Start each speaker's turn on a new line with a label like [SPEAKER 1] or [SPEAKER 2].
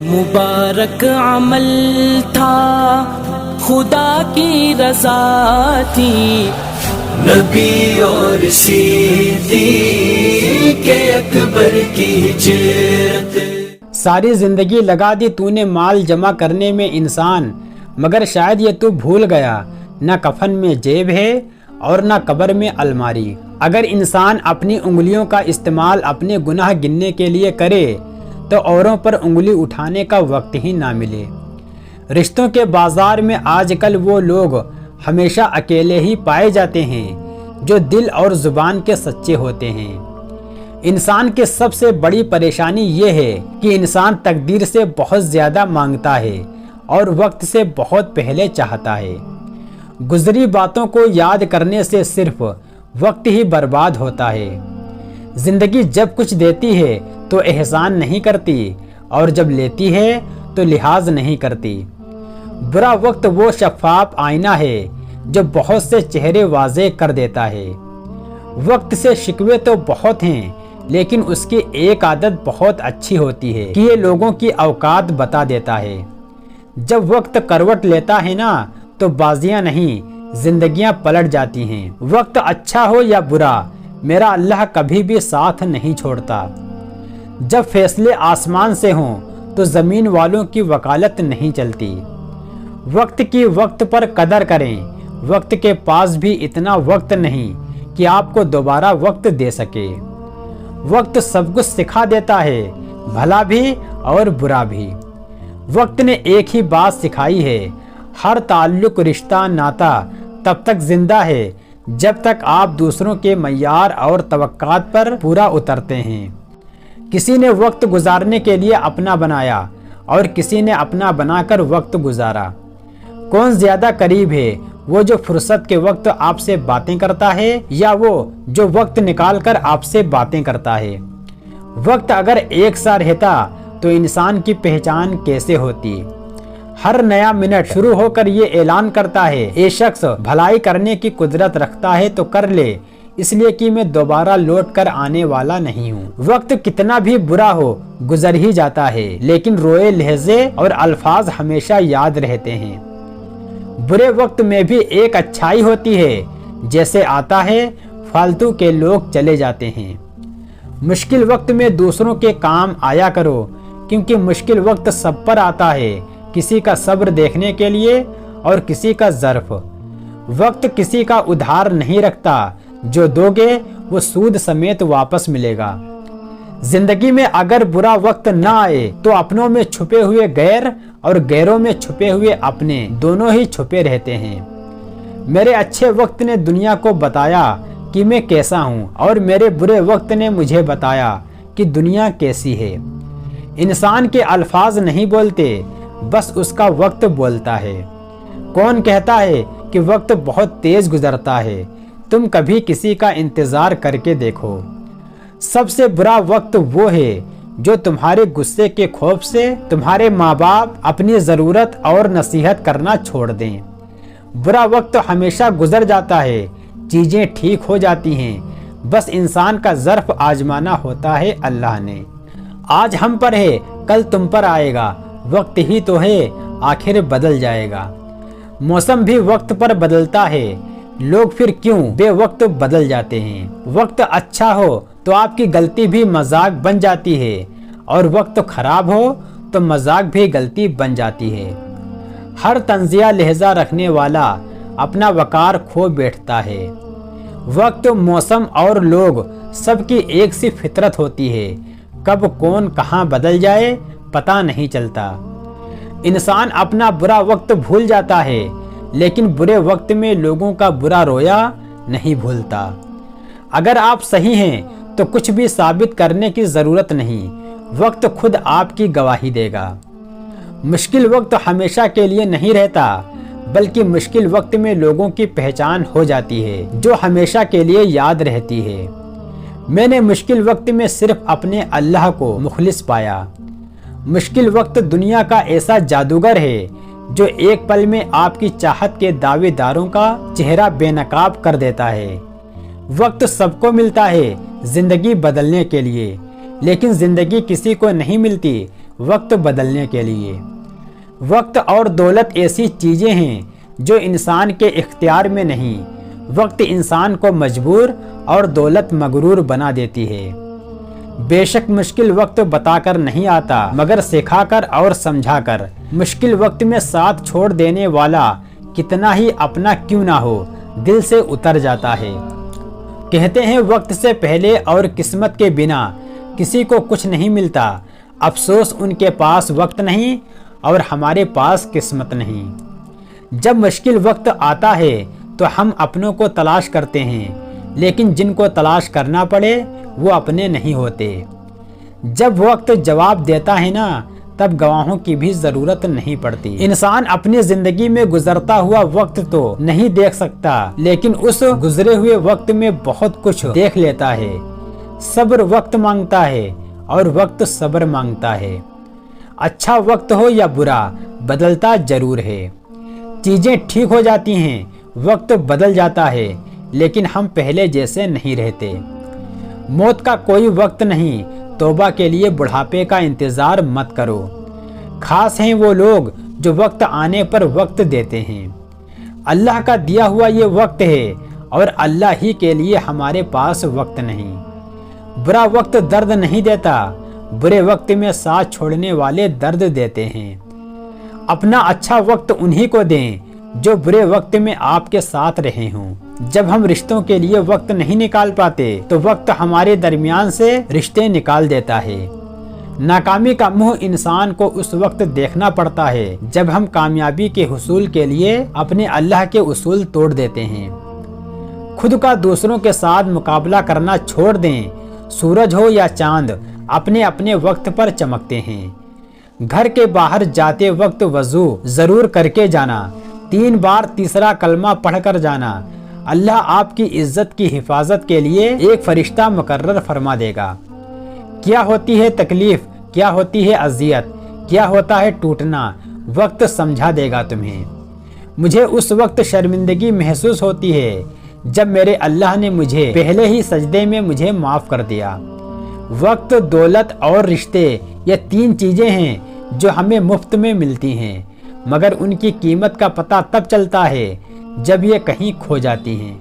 [SPEAKER 1] मुबारक अमल था, खुदा की रजा थी, नबी और सिद्दीक़ अकबर की हिजरत।
[SPEAKER 2] सारी जिंदगी लगा दी तूने माल जमा करने में इंसान, मगर शायद ये तू भूल गया न कफन में जेब है और न कब्र में अलमारी। अगर इंसान अपनी उंगलियों का इस्तेमाल अपने गुनाह गिनने के लिए करे तो औरों पर उंगली उठाने का वक्त ही ना मिले। रिश्तों के बाजार में आजकल वो लोग हमेशा अकेले ही पाए जाते हैं जो दिल और जुबान के सच्चे होते हैं। इंसान की सबसे बड़ी परेशानी ये है कि इंसान तकदीर से बहुत ज़्यादा मांगता है और वक्त से बहुत पहले चाहता है। गुजरी बातों को याद करने से सिर्फ वक्त ही बर्बाद होता है। जिंदगी जब कुछ देती है तो एहसान नहीं करती और जब लेती है तो लिहाज नहीं करती। बुरा वक्त वो शफाफ आईना है जो बहुत से चेहरे वाज़े कर देता है। वक्त से शिकवे तो बहुत हैं, लेकिन उसकी एक आदत बहुत अच्छी होती है कि ये लोगों की औकात बता देता है। जब वक्त करवट लेता है ना तो बाजियां नहीं जिंदगियां पलट जाती हैं। वक्त अच्छा हो या बुरा, मेरा अल्लाह कभी भी साथ नहीं छोड़ता। जब फैसले आसमान से हों तो ज़मीन वालों की वकालत नहीं चलती। वक्त की वक्त पर कदर करें। वक्त के पास भी इतना वक्त नहीं कि आपको दोबारा वक्त दे सके। वक्त सब कुछ सिखा देता है, भला भी और बुरा भी। वक्त ने एक ही बात सिखाई है, हर ताल्लुक रिश्ता नाता तब तक जिंदा है जब तक आप दूसरों के मय्यार और तवक्कात पर पूरा उतरते हैं। किसी ने वक्त गुजारने के लिए अपना बनाया और किसी ने अपना बनाकर वक्त गुजारा। कौन ज्यादा करीब है, वो जो फुर्सत के वक्त आपसे बातें करता है या वो जो वक्त निकाल कर आपसे बातें करता है। वक्त अगर एक सा रहता तो इंसान की पहचान कैसे होती। हर नया मिनट शुरू होकर ये ऐलान करता है, ये शख्स भलाई करने की कुदरत रखता है तो कर ले, इसलिए कि मैं दोबारा लौट कर आने वाला नहीं हूँ। वक्त कितना भी बुरा हो गुजर ही जाता है, लेकिन रोए लहजे और अल्फाज हमेशा याद रहते हैं। बुरे वक्त में भी एक अच्छाई होती है, जैसे आता है फालतू के लोग चले जाते हैं। मुश्किल वक्त में दूसरों के काम आया करो, क्योंकि मुश्किल वक्त सब पर आता है, किसी का सब्र देखने के लिए और किसी का ज़र्फ। वक्त किसी का उधार नहीं रखता, जो दोगे वो सूद समेत वापस मिलेगा। जिंदगी में अगर बुरा वक्त ना आए तो अपनों में छुपे हुए गैर और गैरों में छुपे हुए अपने दोनों ही छुपे रहते हैं। मेरे अच्छे वक्त ने दुनिया को बताया कि मैं कैसा हूँ और मेरे बुरे वक्त ने मुझे बताया कि दुनिया कैसी है। इंसान के अल्फाज नहीं बोलते, बस उसका वक्त बोलता है। कौन कहता है कि वक्त बहुत तेज गुजरता है, तुम कभी किसी का इंतजार करके देखो। सबसे बुरा वक्त वो है जो तुम्हारे गुस्से के खौफ से तुम्हारे माँ बाप अपनी ज़रूरत और नसीहत करना छोड़ दें। बुरा वक्त हमेशा गुजर जाता है, चीज़ें ठीक हो जाती हैं, बस इंसान का ज़र्फ आजमाना होता है अल्लाह ने। आज हम पर है कल तुम पर आएगा, वक्त ही तो है आखिर बदल जाएगा। मौसम भी वक्त पर बदलता है, लोग फिर क्यों बेवक्त बदल जाते हैं। वक्त अच्छा हो तो आपकी गलती भी मजाक बन जाती है और वक्त खराब हो तो मजाक भी गलती बन जाती है। हर तंजिया लहजा रखने वाला अपना वकार खो बैठता है। वक्त, मौसम और लोग सबकी एक सी फितरत होती है, कब कौन कहाँ बदल जाए पता नहीं चलता। इंसान अपना बुरा वक्त भूल जाता है, लेकिन बुरे वक्त में लोगों का बुरा रोया नहीं भूलता। अगर आप सही हैं तो कुछ भी साबित करने की ज़रूरत नहीं, वक्त खुद आपकी गवाही देगा। मुश्किल वक्त हमेशा के लिए नहीं रहता, बल्कि मुश्किल वक्त में लोगों की पहचान हो जाती है जो हमेशा के लिए याद रहती है। मैंने मुश्किल वक्त में सिर्फ अपने अल्लाह को मुखलिस पाया। मुश्किल वक्त दुनिया का ऐसा जादूगर है जो एक पल में आपकी चाहत के दावेदारों का चेहरा बेनकाब कर देता है। वक्त सबको मिलता है जिंदगी बदलने के लिए, लेकिन जिंदगी किसी को नहीं मिलती वक्त बदलने के लिए। वक्त और दौलत ऐसी चीज़ें हैं जो इंसान के इख्तियार में नहीं। वक्त इंसान को मजबूर और दौलत मगरूर बना देती है। बेशक मुश्किल वक्त बताकर नहीं आता, मगर सिखाकर और समझाकर। मुश्किल वक्त में साथ छोड़ देने वाला कितना ही अपना क्यों ना हो, दिल से उतर जाता है। कहते हैं वक्त से पहले और किस्मत के बिना किसी को कुछ नहीं मिलता। अफसोस उनके पास वक्त नहीं और हमारे पास किस्मत नहीं। जब मुश्किल वक्त आता है तो हम अपनों को तलाश करते हैं, लेकिन जिनको तलाश करना पड़े वो अपने नहीं होते। जब वक्त जवाब देता है ना, तब गवाहों की भी जरूरत नहीं पड़ती। इंसान अपनी जिंदगी में गुजरता हुआ वक्त तो नहीं देख सकता, लेकिन उस गुजरे हुए वक्त में बहुत कुछ देख लेता है। सब्र वक्त मांगता है और वक्त सब्र मांगता है। अच्छा वक्त हो या बुरा, बदलता जरूर है। चीजें ठीक हो जाती हैं, वक्त बदल जाता है, लेकिन हम पहले जैसे नहीं रहते। मौत का कोई वक्त नहीं, तौबा के लिए बुढ़ापे का इंतजार मत करो। खास हैं वो लोग जो वक्त आने पर वक्त देते हैं। अल्लाह का दिया हुआ ये वक्त है और अल्लाह ही के लिए हमारे पास वक्त नहीं। बुरा वक्त दर्द नहीं देता, बुरे वक्त में साथ छोड़ने वाले दर्द देते हैं। अपना अच्छा वक्त उन्हीं को दें जो बुरे वक्त में आपके साथ रहे हों। जब हम रिश्तों के लिए वक्त नहीं निकाल पाते तो वक्त हमारे दरमियान से रिश्ते निकाल देता है। नाकामी का मुंह इंसान को उस वक्त देखना पड़ता है जब हम कामयाबी के हुसूल के लिए अपने अल्लाह के उसूल तोड़ देते हैं। खुद का दूसरों के साथ मुकाबला करना छोड़ दें। सूरज हो या चांद अपने अपने वक्त पर चमकते हैं। घर के बाहर जाते वक्त वजू जरूर करके जाना। 3 बार तीसरा कलमा पढ़कर जाना। अल्लाह आपकी इज्जत की हिफाजत के लिए एक फरिश्ता मुकर्रर फरमा देगा। क्या होती है तकलीफ, क्या होती है अजियत, क्या होता है टूटना, वक्त समझा देगा तुम्हें। मुझे उस वक्त शर्मिंदगी महसूस होती है जब मेरे अल्लाह ने मुझे पहले ही सजदे में मुझे माफ कर दिया। वक्त, दौलत और रिश्ते ये 3 चीजें हैं जो हमें मुफ्त में मिलती हैं, मगर उनकी कीमत का पता तब चलता है जब ये कहीं खो जाती हैं।